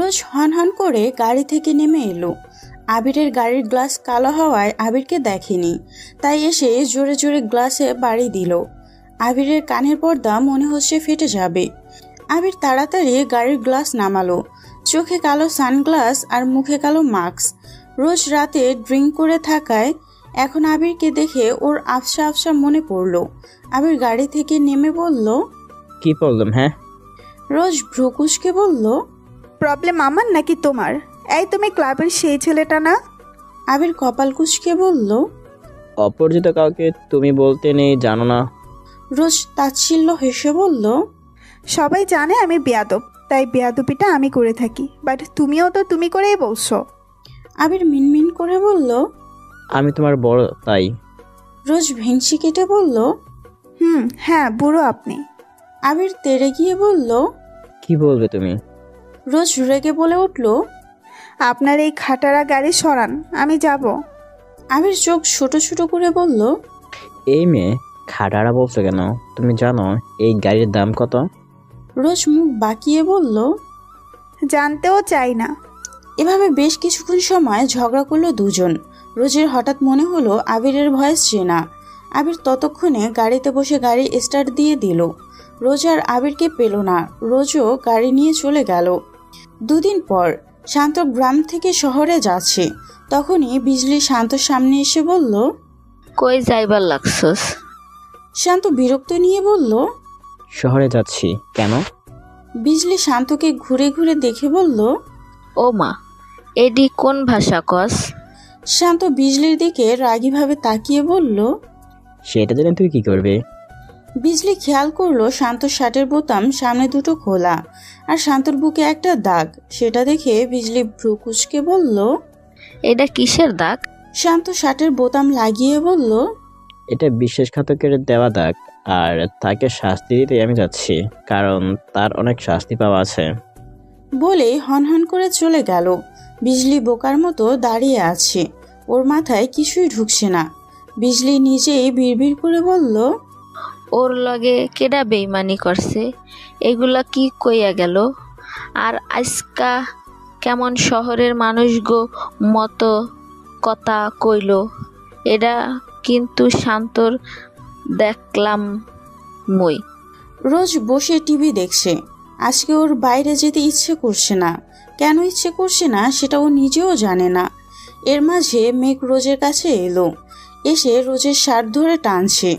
রোজ হন হন করে গাড়ি থেকে নেমে এলো। আবিরের গাড়ির গ্লাস কালো হওয়ায় আবিরকে দেখেনি, তাই এসে জোরে জোরে গ্লাসে বাড়ি দিল। আবিরের কানের পর্দা মনে হচ্ছে ফেটে যাবে। আবির তাড়াতাড়ি গাড়ির গ্লাস নামালো। চোখে কালো সানগ্লাস আর মুখে কালো মাস্ক। রোজ রাতে ড্রিঙ্ক করে থাকায় এখন আবিরকে দেখে ওর আফসা আফসা মনে পড়ল। আবির গাড়ি থেকে নেমে বলল, কি প্রবলেম? হ্যাঁ। রোজ ভ্রুকুশকে বলল, প্রবলেম আমার নাকি তোমার? এই তুমি ক্লাবের সেই ছেলেটা না? আবির কপাল কুঁচকে বলল, অপরিচিত কাউকে তুমি বলতে নেই, জানো না? রোজ তাচ্ছিল্য হেসে বলল, সবাই জানে আমি বেয়াদব, তাই বেয়াদবিটা আমি করে থাকি, বাট তুমিও তো তুমি করেই বলছো। আবির মিনমিন করে বলল, আমি তোমার বড় তাই। রোজ ভেংচি কেটে বলল, হ্যাঁ বুড়ো আপনি। আবির তেড়ে গিয়ে বলল, কি বলবে তুমি? রোজ রেগে বলে উঠল, আপনার এই খাটারা গাড়ি সরান, আমি যাব। আবির চোখ ছোট ছোট করে বলল, এই মেয়ে খাটারা বলছো কেন? তুমি জানো এই গাড়ির দাম কত? রোজ মুখ বাঁকিয়ে বলল, জানতেও চাই না। এভাবে বেশ কিছুক্ষণ সময় ঝগড়া করলো দুজন। রোজের হঠাৎ মনে হলো আবিরের ভয়েস চেনা। আবির ততক্ষণে গাড়িতে বসে গাড়ি স্টার্ট দিয়ে দিল। রোজ আর আবিরকে পেল না। রোজও গাড়ি নিয়ে চলে গেল। দুদিন পর শান্ত গ্রাম থেকে শহরে যাচ্ছে। তখনই বিজলি শান্তর সামনে এসে বলল, কই যাইবার লাগছস? শান্ত বিরক্ত নিয়ে বলল, শহরে যাচ্ছি। কেন? বিজলি শান্তকে ঘুরে ঘুরে দেখে বলল, ও মা, এডি কোন ভাষা কস? শান্ত বিজলির দিকে রাগীভাবে তাকিয়ে বলল। সেটা জেনে তুই কি করবে? বিজলি খেয়াল করলো শান্তর শার্টের বোতাম সামনে দুটো খোলা আর শান্তর বুকে একটা দাগ। সেটা দেখে বিজলি ভ্রু কুঁচকে বলল, এটা কিসের দাগ? শান্ত শার্টের বোতাম লাগিয়ে বলল, এটা বিশ্বাসঘাতকের দেওয়া দাগ, আর তাকে শাস্তি দিতে আমি যাচ্ছি, কারণ তার অনেক শাস্তি পাওয়া আছে। বলে হনহন করে চলে গেল। বিজলি বোকার মতো দাঁড়িয়ে আছে। ওর মাথায় কিছুই ঢুকছে না। বিজলি নিজেই বিড়বিড় করে বলল, ওর লগে কেডা বেইমানি করছে? এগুলা কি কইয়া গেল? আর আজকা কেমন শহরের মানুষ গো মতো কথা কইল? এটা কিন্তু শান্তর দেখলাম মই। রোজ বসে টিভি দেখছে। আজকে ওর বাইরে যেতে ইচ্ছে করছে না। কেন ইচ্ছে করছে না সেটা ও নিজেও জানে না। এর মাঝে মেঘ রোজের কাছে এলো। এসে রোজের শার্ট ধরে টানছে।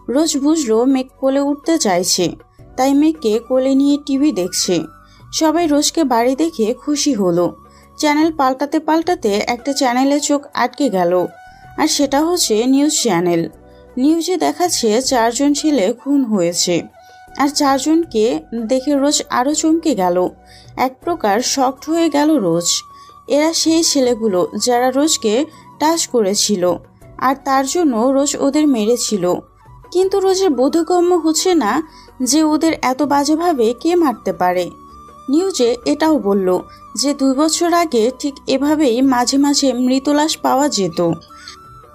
রোজ বুঝলো মেঘ কোলে উঠতে চাইছে, তাই মেঘকে কোলে নিয়ে টিভি দেখছে। সবাই রোজকে বাড়ি দেখে খুশি হলো। চ্যানেল পাল্টাতে পাল্টাতে একটা চ্যানেলে চোখ আটকে গেল, আর সেটা হচ্ছে নিউজ চ্যানেল। নিউজে দেখাচ্ছে 4 জন ছেলে খুন হয়েছে। আর 4 জনকে দেখে রোজ আরও চমকে গেল। এক প্রকার শকড হয়ে গেল রোজ। এরা সেই ছেলেগুলো যারা রোজকে টাচ করেছিল, আর তার জন্য রোজ ওদের মেরেছিল। কিন্তু রোজের বোধগম্য হচ্ছে না যে ওদের এত বাজেভাবে কে মারতে পারে। নিউজে এটাও বলল যে 2 বছর আগে ঠিক এভাবেই মাঝে মাঝে মৃত লাশ পাওয়া যেত।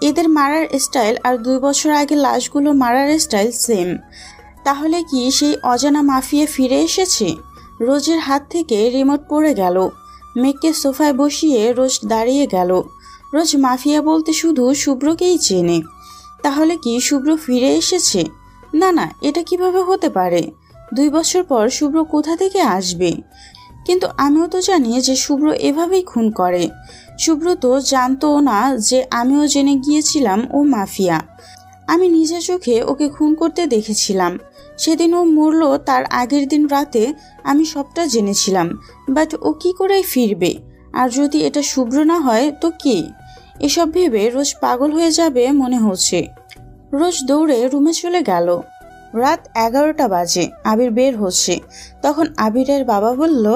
এদের মারার স্টাইল আর 2 বছর আগে লাশগুলো মারার স্টাইল সেম। তাহলে কি সেই অজানা মাফিয়া ফিরে এসেছে? রোজের হাত থেকে রিমোট পড়ে গেল। মেঘকে সোফায় বসিয়ে রোজ দাঁড়িয়ে গেল। রোজ মাফিয়া বলতে শুধু শুভ্রকেই চেনে। তাহলে কি শুভ্র ফিরে এসেছে? না না, এটা কিভাবে হতে পারে? 2 বছর পর শুভ্র কোথা থেকে আসবে? কিন্তু আমিও তো জানি যে শুভ্র এভাবেই খুন করে। শুভ্র তো জানতো না যে আমিও জেনে গিয়েছিলাম ও মাফিয়া। আমি নিজের চোখে ওকে খুন করতে দেখেছিলাম। সেদিন ও মরল তার আগের দিন রাতে আমি সবটা জেনেছিলাম। বাট ও কি করে ফিরবে? আর যদি এটা শুভ্র না হয় তো কে? এসব ভেবে রোজ পাগল হয়ে যাবে মনে হচ্ছে। রোজ দৌড়ে রুমে চলে গেল। রাত 11টা বাজে। আবির বের হচ্ছে। তখন আবিরের বাবা বলল,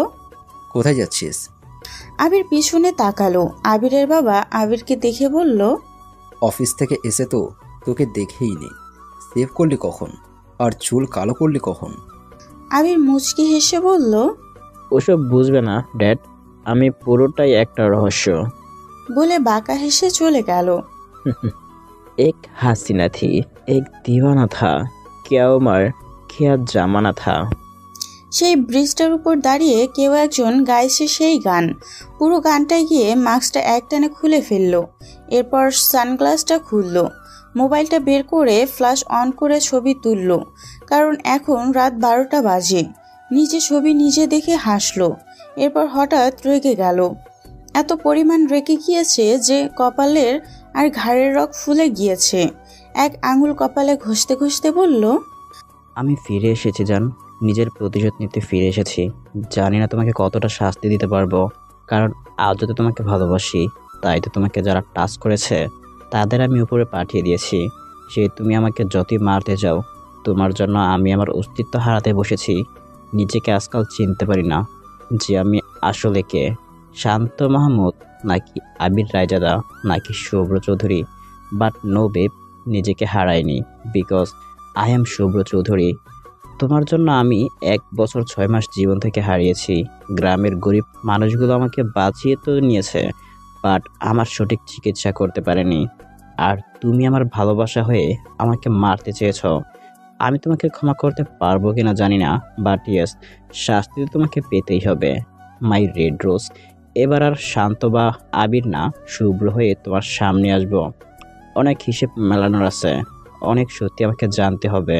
কোথায় যাচ্ছিস? আবির পিছনে তাকালো। আবিরের বাবা আবিরকে দেখে বলল, অফিস থেকে এসে তো তোকে দেখেই নেই। সেভ করলি কখন? আর চুল কালো করলি কখন? আবির মুচকি হেসে বলল, ওসব বুঝবে না ড্যাড, আমি পুরোটাই একটা রহস্য। বলে বাঁকা হেসে চলে গেল। एक हसीना थी, एक दीवाना था, क्या उम्र क्या जमाना था। সেই ব্রিজটার উপর দাঁড়িয়ে কেউ একজন গাইছে সেই গান। পুরো গানটায় গিয়ে মাস্কটা একটানে খুলে ফেললো। এরপর সানগ্লাসটা খুললো, মোবাইলটা বের করে ফ্ল্যাশ অন করে ছবি তুললো, কারণ এখন রাত 12টা বাজে। নিজে ছবি নিজে দেখে হাসলো। এরপর হঠাৎ রেগে গেল। এত পরিমাণ রেগে গিয়েছে যে কপালের আর ঘাড়ের রগ ফুলে গিয়েছে। এক আঙুল কপালে ঘষতে ঘষতে বলল, আমি ফিরে এসেছি জান, নিজের প্রতিশোধ নিতে ফিরে এসেছি। জানি না তোমাকে কতটা শাস্তি দিতে পারবো, কারণ আজ তো তোমাকে ভালোবাসি। তাই তো তোমাকে যারা টাচ করেছে তাদের আমি উপরে পাঠিয়ে দিয়েছি। সে তুমি আমাকে যতই মারতে যাও, তোমার জন্য আমি আমার অস্তিত্ব হারাতে বসেছি। নিজেকে আজকাল চিনতে পারি না যে আমি আসলে কে, শান্ত মাহমুদ নাকি আবির রায়জাদা নাকি শুভ্র চৌধুরী। বাট নো বেব, নিজেকে হারাইনি, বিকজ আই এম শুভ্র চৌধুরী। তোমার জন্য আমি 1 বছর 6 মাস জীবন থেকে হারিয়েছি। গ্রামের গরিব মানুষগুলো আমাকে বাঁচিয়ে তো নিয়েছে, বাট আমার সঠিক চিকিৎসা করতে পারেনি। আর তুমি আমার ভালোবাসা হয়ে আমাকে মারতে চেয়েছ। আমি তোমাকে ক্ষমা করতে পারবো কিনা জানি না, বাট ইয়েস, শাস্তি তো তোমাকে পেতেই হবে। মাই রেড রোজ, এবার আর শান্ত বা আবির না, শুভ্র হয়ে তোমার সামনে আসবো। অনেক হিসেব মেলানোর আছে, অনেক সত্যি আমাকে জানতে হবে।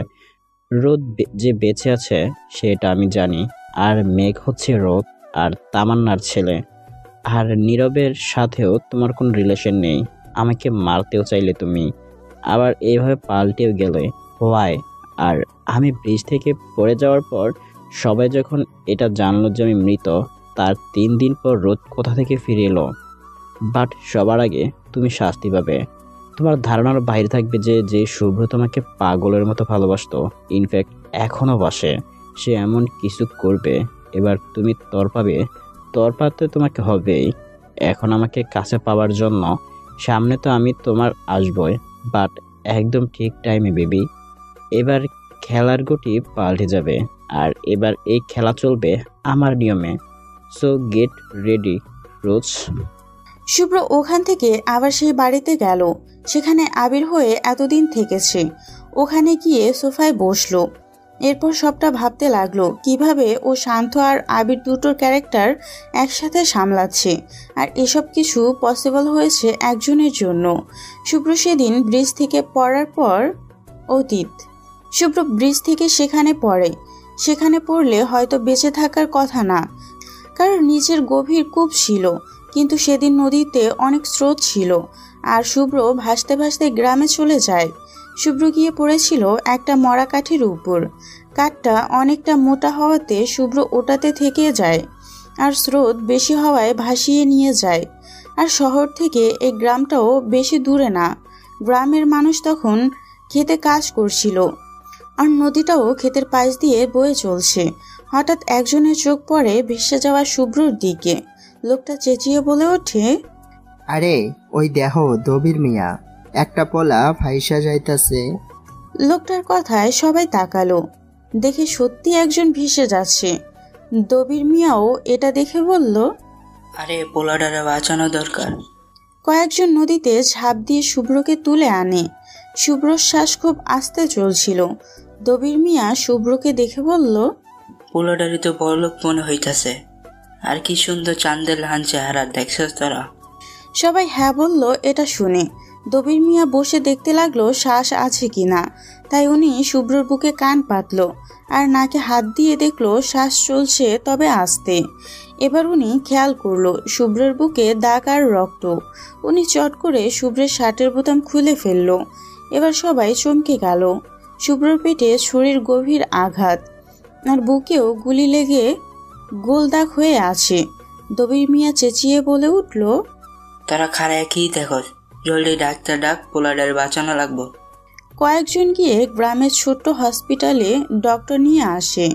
রোদ যে বেঁচে আছে সেটা আমি জানি, আর মেঘ হচ্ছে রোদ আর তামান্নার ছেলে। আর নীরবের সাথেও তোমার কোনো রিলেশন নেই। আমাকে মারতেও চাইলে তুমি, আবার এইভাবে পাল্টেও গেলে হোয়াই? আর আমি ব্রিজ থেকে পড়ে যাওয়ার পর সবাই যখন এটা জানলো যে আমি মৃত, তার 3 দিন পর রোদ কোথা থেকে ফিরে এলো। বাট সবার আগে তুমি শাস্তি পাবে। তোমার ধারণার বাইরে থাকবে যে যে শুভ্র তোমাকে পাগলের মতো ভালোবাসতো, ইনফ্যাক্ট এখনও বাসে, সে এমন কিছু করবে। এবার তুমি তড়পাবে, তড়পাতে তোমাকে হবেই। এখন আমাকে কাছে পাওয়ার জন্য সামনে তো আমি তোমার আসবই, বাট একদম ঠিক টাইমে বেবি। এবার খেলার গতি পাল্টে যাবে, আর এবার এই খেলা চলবে আমার নিয়মে। সো গেট রেডি রোজ। শুভ্র ওখান থেকে আবার সেই বাড়িতে গেল সেখানে আবির হয়ে এতদিন থেকেছে। ওখানে গিয়ে সোফায় বসলো। এরপর সবটা ভাবতে লাগলো কিভাবে ও শান্ত আর আবির দুটোর ক্যারেক্টার একসাথে সামলাচ্ছে। আর এসব কিছু পসিবল হয়েছে একজনের জন্য। শুভ্র সেদিন ব্রিজ থেকে পড়ার পর অতীত। শুভ্র ব্রিজ থেকে সেখানে পড়ে। সেখানে পড়লে হয়তো বেঁচে থাকার কথা না, কারণ নিচের গভীর কূপ ছিল, কিন্তু সেদিন নদীতে অনেক স্রোত ছিল। আর শুভ্র ভাসতে ভাসতে গ্রামে চলে যায়। শুভ্র গিয়ে পড়েছিল একটা মরা কাঠির উপর। কাঠটা অনেকটা মোটা হওয়াতে শুভ্র ওটাতে থেকে যায়, আর স্রোত বেশি হওয়ায় ভাসিয়ে নিয়ে যায়। আর শহর থেকে এই গ্রামটাও বেশি দূরে না। গ্রামের মানুষ তখন খেতে কাজ করছিল, আর নদীটাও ক্ষেতের পাশ দিয়ে বয়ে চলছে। হঠাৎ একজনের চোখ পড়ে ভেসে যাওয়া শুভ্রর দিকে। লোকটা চেঁচিয়ে বলে ওঠে, আরে ওই দেখো দবির মিয়া, একটা পোলা ভাইসা যাইতাছে। লোকটার কথায় সবাই তাকালো। দেখে সত্যি একজন ভেসে যাচ্ছে। দবির মিয়াও এটা দেখে বলল, আরে পোলাডারে বাঁচানো দরকার। কয়েকজন নদীতে ঝাঁপ দিয়ে শুভ্রকে তুলে আনে। শুভ্রর শ্বাস খুব আস্তে চলছিল। দবির মিয়া শুভ্রকে দেখে বলল, পোলাডারি তো বড়লোক মনে হইতাছে। আর কি সুন্দর চাঁদের লাহান চেহারা, দেখছস তোরা? সবাই হ্যাঁ বলল এটা শুনে। দবির মিয়া বসে দেখতে লাগলো শ্বাস আছে কিনা। তাই উনি শুভ্রর বুকে কান পাতল আর নাকে হাত দিয়ে দেখলো শ্বাস চলছে, তবে আস্তে। এবার উনি খেয়াল করলো শুভ্রের বুকে দাগ আর রক্ত। উনি চট করে শুভ্রের শার্টের বোতাম খুলে ফেললো। এবার সবাই চমকে গেল। শুভ্রর পেটে ছুরির গভীর আঘাত, আর বুকেও গুলি লেগে গোল দাগ হয়ে আছে। দবির মিয়া চেঁচিয়ে বলে উঠল, তারা খাড়ায় কি দেখো, জলদি ডাক্তার ডাক, পোলাডারে বাঁচানো লাগবো। কয়েকজন গিয়ে গ্রামের ছোট্ট হসপিটালে ডক্টর নিয়ে আসে।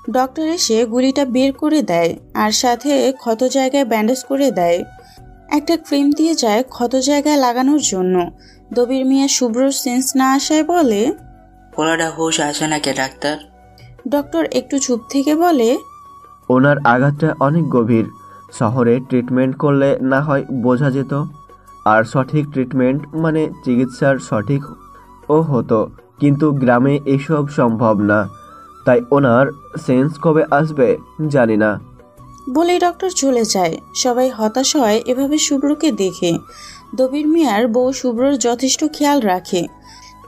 ডক্টর এসে গুলিটা বের করে দেয়, আর সাথে ক্ষত জায়গায় ব্যান্ডেজ করে দেয়। একটা ক্রিম দিয়ে যায় ক্ষত জায়গায় লাগানোর জন্য। দবির মিয়া শুভ্রর সেন্স না আসায় বলে, পোলাডা হুশ আসে নাকি ডাক্তার? ডক্টর একটু চুপ থেকে বলে, ওনার আঘাতটা অনেক গভীর। শহরে ট্রিটমেন্ট করলে না হয় বোঝা যেত, আর সঠিক ট্রিটমেন্ট মানে চিকিৎসার সঠিক ও হতো, কিন্তু গ্রামে এসব সম্ভব না। তাই ওনার সেন্স কবে আসবে জানি না। বলেই ডক্টর চলে যায়। সবাই হতাশ হয় এভাবে শুভ্রকে দেখে। দবির মিয়ার বউ শুভ্রর যথেষ্ট খেয়াল রাখে,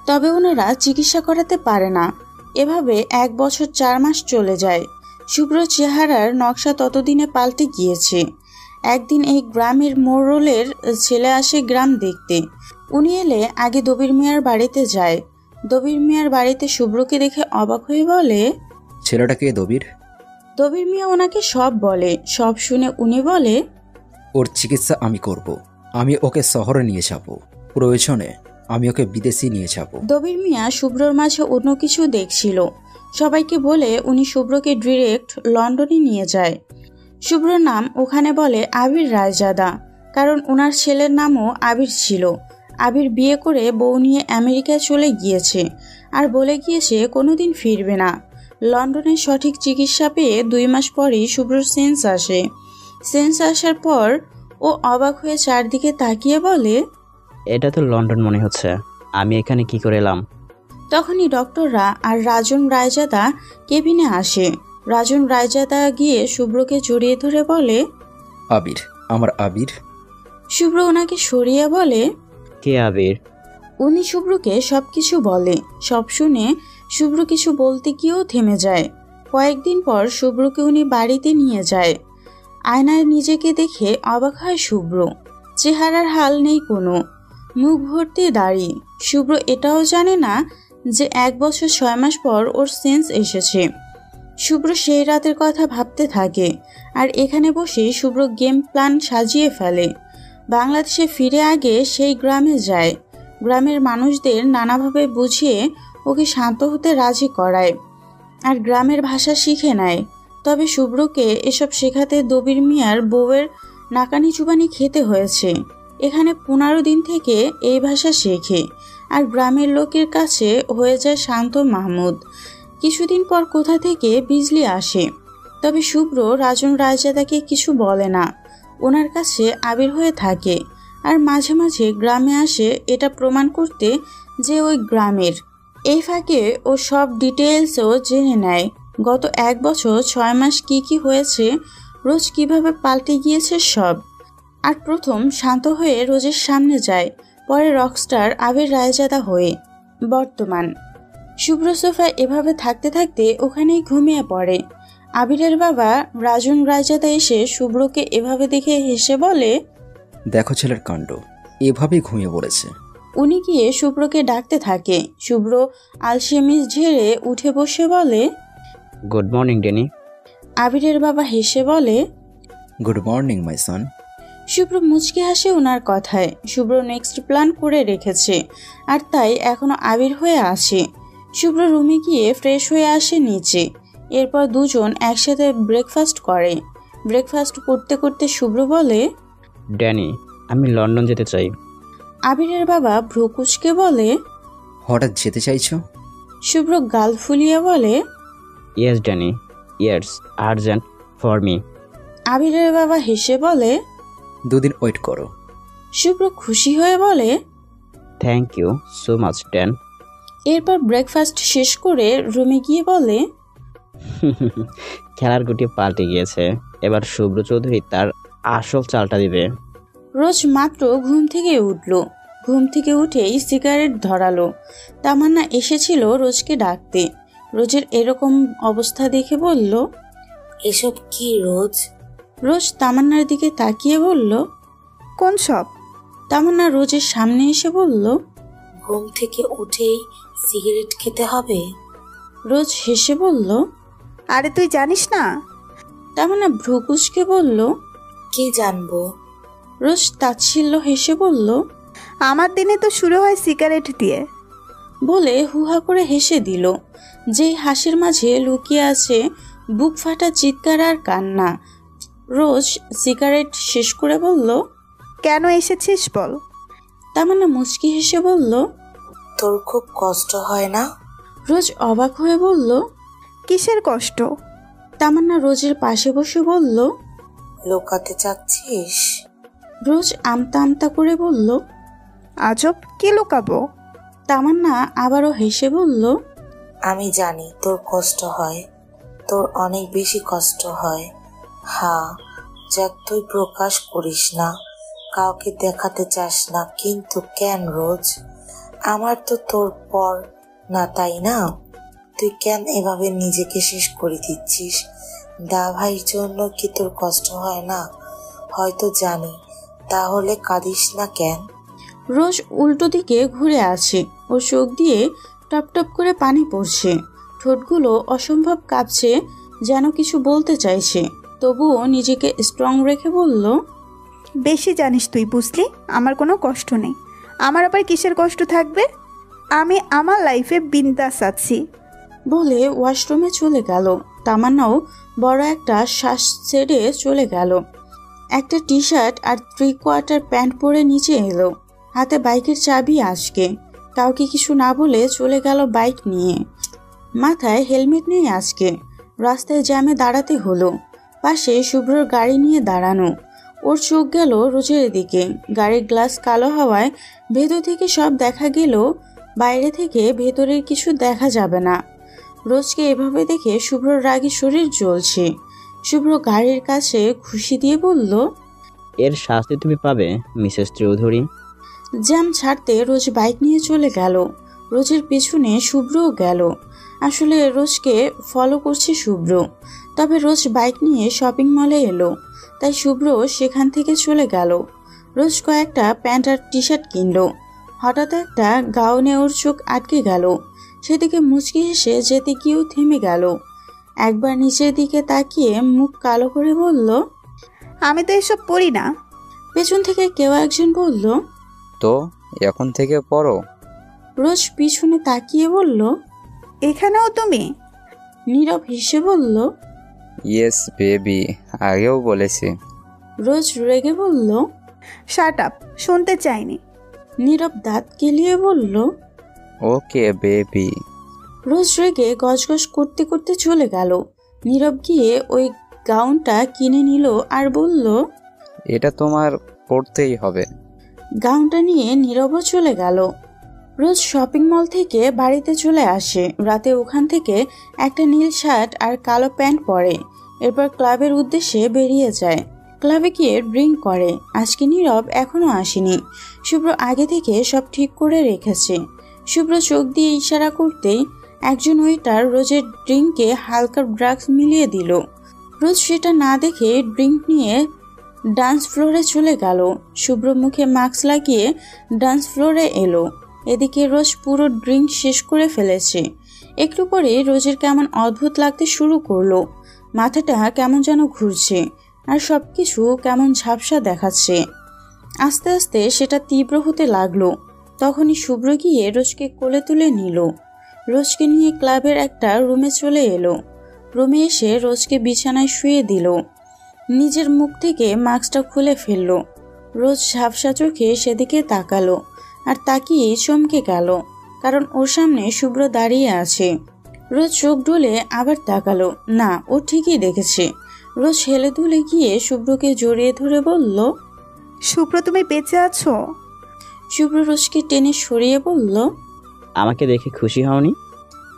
তবে ওনারা চিকিৎসা করাতে পারে না। এভাবে 1 বছর 4 মাস চলে যায়। শুভ্র চেহারার নকশা ততদিনে পাল্টে গিয়েছে। একদিন এই গ্রামের মোড়লের ছেলে আসে গ্রাম দেখতে। উনি এলে আগে দবির মিয়ার বাড়িতে যায়। দবির মিয়ার বাড়িতে শুভ্রকে দেখে অবাক হয়ে বলে, ছেলেটা কে দবির? দবির মিয়া ওনাকে সব বলে। সব শুনে উনি বলে, ওর চিকিৎসা আমি করব। আমি ওকে শহরে নিয়ে যাব, প্রয়োজনে আমি ওকে বিদেশে নিয়ে যাব। দবির মিয়া শুভ্রর মাঝে অন্য কিছু দেখছিল। সবাইকে বলে উনি শুভ্রকে ডিরেক্ট লন্ডনে নিয়ে যায়। শুভ্রর নাম ওখানে বলে আবির রায়জাদা, কারণ ওনার ছেলের নামও আবির ছিল। আবির বিয়ে করে বউ নিয়ে আমেরিকায় চলে গিয়েছে, আর বলে গিয়েছে কোনোদিন ফিরবে না। লন্ডনের সঠিক চিকিৎসা পেয়ে 2 মাস পরই শুভ্রর সেন্স আসে। সেন্স আসার পর ও অবাক হয়ে চারদিকে তাকিয়ে বলে, এটা তো লন্ডন মনে হচ্ছে, আমি এখানে কি করে এলাম? তখনই ডক্টররা আর রাজন রায়জাদা কেবিনে আসে। রাজন রায়জাদা গিয়ে শুভ্রকে জড়িয়ে ধরে বলে, আবির, আমার আবির। শুভ্র ওনাকে সরিয়ে বলে, কে আবির? উনি শুভ্রকে সবকিছু বলে। সব শুনে শুভ্র কিছু বলতে গিয়েও থেমে যায়। কয়েকদিন পর শুভ্রকে উনি বাড়িতে নিয়ে যায়। আয়নায় নিজেকে দেখে অবাক হয় শুভ্র। চেহারার হাল নেই কোনো, মুখ ভর্তি দাড়ি। শুভ্র এটাও জানে না যে 1 বছর 6 মাস পর ওর সেন্স এসেছে। শুভ্র সেই রাতের কথা ভাবতে থাকে, আর এখানে বসে শুভ্র গেম প্ল্যান সাজিয়ে ফেলে। বাংলাদেশে ফিরে আগে সেই গ্রামে যায়। গ্রামের মানুষদের নানাভাবে বুঝিয়ে ওকে শান্ত হতে রাজি করায়, আর গ্রামের ভাষা শিখে নেয়। তবে শুভ্রকে এসব শেখাতে দবির মিয়ার বউয়ের নাকানি চুবানি খেতে হয়েছে। এখানে 15 দিন থেকে এই ভাষা শেখে, আর গ্রামের লোকের কাছে হয়ে যায় শান্ত মাহমুদ। কিছুদিন পর কোথা থেকে বিজলি আসে, তবে শুভ্র রাজন রায়জাদাকে কিছু বলে না। ওনার কাছে আবির হয়ে থাকে, আর মাঝে মাঝে গ্রামে আসে এটা প্রমাণ করতে যে ওই গ্রামের। এই ফাঁকে ও সব ডিটেলসও জেনে নেয়। গত 1 বছর 6 মাস কি হয়েছে, রোজ কিভাবে পাল্টে গিয়েছে সব। আর প্রথম শান্ত হয়ে রোজের সামনে যায়, পরে রকস্টার আবির রায়জাদা হয়ে বর্তমান। শুভ্র সোফায় এভাবে থাকতে থাকতে ওখানেই ঘুমিয়ে পড়ে। আবিরের বাবা রাজন রায়জাদা এসে শুভ্রকে এভাবে দেখে হেসে বলে, দেখো ছেলের কাণ্ড, এভাবেই ঘুমিয়ে পড়েছে। উনি গিয়ে শুভ্রকে ডাকতে থাকে। শুভ্র আলসেমিস ঝেড়ে উঠে বসে বলে, গুড মর্নিং ড্যানি। আবিরের বাবা হেসে বলে, গুড মর্নিং মাই সন। শুভ্র মুচকি হাসে ওনার কথায়। শুভ্র নেক্সট প্ল্যান করে রেখেছে, আর তাই এখনো আবির হয়ে আসে। শুভ্র রুমে গিয়ে ফ্রেশ হয়ে আসে নিচে। এরপর দুজন একসাথে ব্রেকফাস্ট করে। ব্রেকফাস্ট করতে করতে শুভ্র বলে, ড্যানি, আমি লন্ডন যেতে চাই। আবিরের বাবা ভ্রুকুচকে বলে, হঠাৎ যেতে চাইছো? শুভ্র গাল ফুলিয়ে বলে, yes Danny, yes, urgent for me. আবিরের বাবা হেসে বলে, 2 দিন ওয়েট করো। শুভ্র খুশি হয়ে বলে, thank you so much Dan. এরপর ব্রেকফাস্ট শেষ করে রুমে গিয়ে বলে, খেলার গুটি পাল্টে গিয়েছে, এবার শুভ্র চৌধুরী তার আসল চালটা দিবে। রোজ মাত্র ঘুম থেকে উঠল। ঘুম থেকে উঠেই সিগারেট ধরালো। তামান্না এসেছিল রোজকে ডাকতে। রোজের এরকম অবস্থা দেখে বলল, এসব কি রোজ? রোজ তামান্নার দিকে তাকিয়ে বলল, কোন সব? তামান্না রোজের সামনে এসে বলল, ঘুম থেকে উঠেই সিগারেট খেতে হবে? রোজ হেসে বলল, আরে তুই জানিস না? তামান্না ভ্রুকুচকে বলল, কি জানবো? রোজ তাচ্ছিল্য হেসে বলল, আমার দিনে তো শুরু হয় সিগারেট দিয়ে। বলে হুহা করে হেসে দিল। যেই হাসির মাঝে লুকিয়ে আছে বুক ফাটা চিৎকার আর কান্না। রোজ সিগারেট শেষ করে বলল, কেন এসেছিস বল? তামান্না মুচকি হেসে বলল, তোর খুব কষ্ট হয় না? রোজ অবাক হয়ে বলল, কিসের কষ্ট? তামান্না রোজের পাশে বসে বলল, লুকাতে চাচ্ছিস? রোজ আমতা আমতা করে বলল, আজব, কি লুকাবো? তামান্না আবারও হেসে বলল, আমি জানি তোর কষ্ট হয়, তোর অনেক বেশি কষ্ট হয়। হ্যাঁ, যা তুই প্রকাশ করিস না, কাউকে দেখাতে চাস না, কিন্তু কেন রোজ? আমার তো তোর পর না, তাই না? তুই কেন এভাবে নিজেকে শেষ করে দিচ্ছিস? দা ভাইয়ের জন্য কি তোর কষ্ট হয় না? হয়তো জানি, তাহলে কাঁদিস না কেন? রোজ উল্টো দিকে ঘুরে আছে, ওর চোখ দিয়ে টপ টপ করে পানি পড়ছে, ঠোঁটগুলো অসম্ভব কাঁপছে, যেন কিছু বলতে চাইছে, তবুও নিজেকে স্ট্রং রেখে বলল, বেশি জানিস তুই, বুঝলি? আমার কোনো কষ্ট নেই। আমার আবার কিসের কষ্ট থাকবে? আমি আমার লাইফে বিন্দাস আছি। বলে ওয়াশরুমে চলে গেল। তামান্নাও বড় একটা শ্বাস ছেড়ে চলে গেল। একটা টি শার্ট আর 3/4 প্যান্ট পরে নিচে এলো, হাতে বাইকের চাবি আজকে। কাউকে কিছু না বলে চলে গেল বাইক নিয়ে। মাথায় হেলমেট নেই আজকে, রাস্তায় জ্যামে দাঁড়াতে হলো। পাশে শুভ্রর গাড়ি নিয়ে দাঁড়ানো। ওর চোখ গেল রোজের দিকে। গাড়ির গ্লাস কালো হওয়ায় ভেতর থেকে সব দেখা গেল, বাইরে থেকে ভেতরের কিছু দেখা যাবে না। রোজকে এভাবে দেখে শুভ্রর রাগী শরীর জ্বলছে। শুভ্র গাড়ির কাছে খুশি দিয়ে বলল, এর শাস্তি তুমি পাবে মিসেস চৌধুরী। জ্যাম ছাড়তে রোজ বাইক নিয়ে চলে গেল। রোজের পেছনে শুভ্রও গেল। আসলে রোজকে ফলো করছে শুভ্র, তবে রোজ বাইক নিয়ে শপিং মলে এলো, তাই শুভ্র সেখান থেকে চলে গেল। রোজ কয়েকটা প্যান্ট আর টি শার্ট কিনলো। হঠাৎ একটা গাউনে ওর চোখ আটকে গেল। সেদিকে মুচকি হেসে যেতে গিয়েও থেমে গেল। একবার নিচের দিকে তাকিয়ে মুখ কালো করে বলল, আমি তো এসব পড়ি না। পেছন থেকে কেউ একজন বলল, তো এখন থেকে পড়ো। রোজ পিছনে তাকিয়ে বলল, এখানেও তুমি? নীরব হেসে বলল, ইয়েস বেবি, আগেও বলেছি। রোজ রেগে বলল, শাট আপ, শুনতে চাইনি। নীরব দাঁত কেলিয়ে বলল, ওকে বেবি। রোজ রেগে গজগজ করতে করতে চলে গেল। নীরব গিয়ে ওই গাউনটা কিনে নিল আর বলল, এটা তোমার পড়তেই হবে। গাউনটা নিয়ে নীরবও চলে গেল। রোজ শপিং মল থেকে বাড়িতে চলে আসে। রাতে ওখান থেকে একটা নীল শার্ট আর কালো প্যান্ট পরে। এরপর ক্লাবের উদ্দেশ্যে বেরিয়ে যায়। ক্লাবে গিয়ে ড্রিঙ্ক করে। আজকে নীরব এখনো আসেনি। শুভ্র আগে থেকে সব ঠিক করে রেখেছে। শুভ্র চোখ দিয়ে ইশারা করতেই একজন ওয়েটার রোজের ড্রিঙ্কে হালকা ড্রাগস মিলিয়ে দিল। রোজ সেটা না দেখে ড্রিঙ্ক নিয়ে ডান্স ফ্লোরে চলে গেল। শুভ্র মুখে মাস্ক লাগিয়ে ডান্স ফ্লোরে এলো। এদিকে রোজ পুরো ড্রিঙ্ক শেষ করে ফেলেছে। একটু পরে রোজের কেমন অদ্ভুত লাগতে শুরু করলো। মাথাটা কেমন যেন ঘুরছে আর সব কিছু কেমন ঝাপসা দেখাচ্ছে। আস্তে আস্তে সেটা তীব্র হতে লাগলো। তখনই শুভ্র গিয়ে রোজকে কোলে তুলে নিল। রোজকে নিয়ে ক্লাবের একটা রুমে চলে এলো। রুমে এসে রোজকে বিছানায় শুয়ে দিল। নিজের মুখ থেকে মাস্কটা খুলে ফেললো। রোজ ঝাপসা চোখে সেদিকে তাকালো আর তাকিয়ে চমকে গেল, কারণ ওর সামনে শুভ্র দাঁড়িয়ে আছে। রোজ চোখ ডুলে আবার তাকালো। না, ও ঠিকই দেখেছে। রোজ হেলে দুলে গিয়ে শুভ্রকে জড়িয়ে ধরে বলল, শুভ্র, তুমি বেঁচে আছো? শুভ্র রোজকে টেনে সরিয়ে বলল, আমাকে দেখে খুশি হওনি?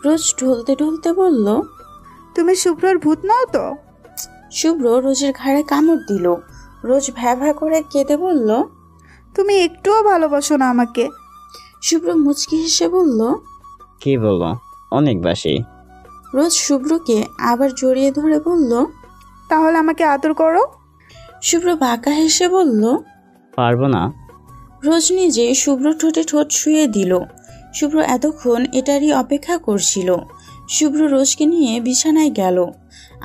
রোজ ঢলতে ঢলতে বলল, তুমি শুভ্রর ভূত নও তো? শুভ্র রোজের ঘাড়ে কামড় দিল। রোজ ভ্যা ভ্যা করে কেঁদে বলল, তুমি একটুও ভালোবাসো না আমাকে? শুভ্র মুচকি হেসে বলল, কি বলবো, অনেক বাসি। রোজ শুভ্রকে আবার জড়িয়ে ধরে বলল, তাহলে আমাকে আদর করো। শুভ্র বাঁকা হেসে বলল, পারবো না। রোজ নিজে শুভ্র ঠোঁটে ঠোঁট শুয়ে দিল। শুভ্র এতক্ষণ এটারই অপেক্ষা করছিল। শুভ্র রোজকে নিয়ে বিছানায় গেল।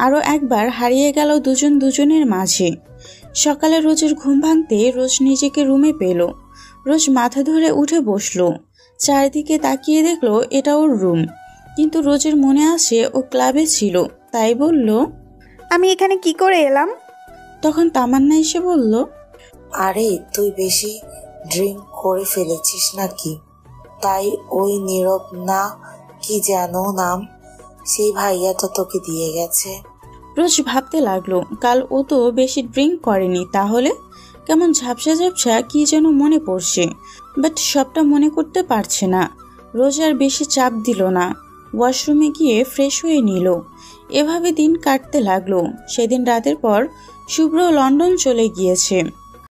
আরও একবার হারিয়ে গেল দুজন দুজনের মাঝে। সকালে রোজের ঘুম ভাঙতে রোজ নিজেকে রুমে পেল। রোজ মাথা ধরে উঠে বসলো। চারিদিকে তাকিয়ে দেখলো এটা ওর রুম, কিন্তু রোজের মনে আছে ও ক্লাবে ছিল, তাই বলল, আমি এখানে কি করে এলাম? তখন তামান্না এসে বলল, আরে তুই বেশি ড্রিঙ্ক করে ফেলেছিস নাকি? তাই ওই নীরব না কি যেন নাম, সেই ভাইয়াটা তোকে দিয়ে গেছে। রোজ ভাবতে লাগলো, কাল ও তো বেশি ড্রিঙ্ক করেনি, তাহলে কেমন ঝাপসা ঝাপসা কি যেন মনে পড়ছে, বাট সবটা মনে করতে পারছে না। রোজ আর বেশি চাপ দিল না। ওয়াশরুমে গিয়ে ফ্রেশ হয়ে নিল। এভাবে দিন কাটতে লাগলো। সেদিন রাতের পর শুভ্র লন্ডন চলে গিয়েছে।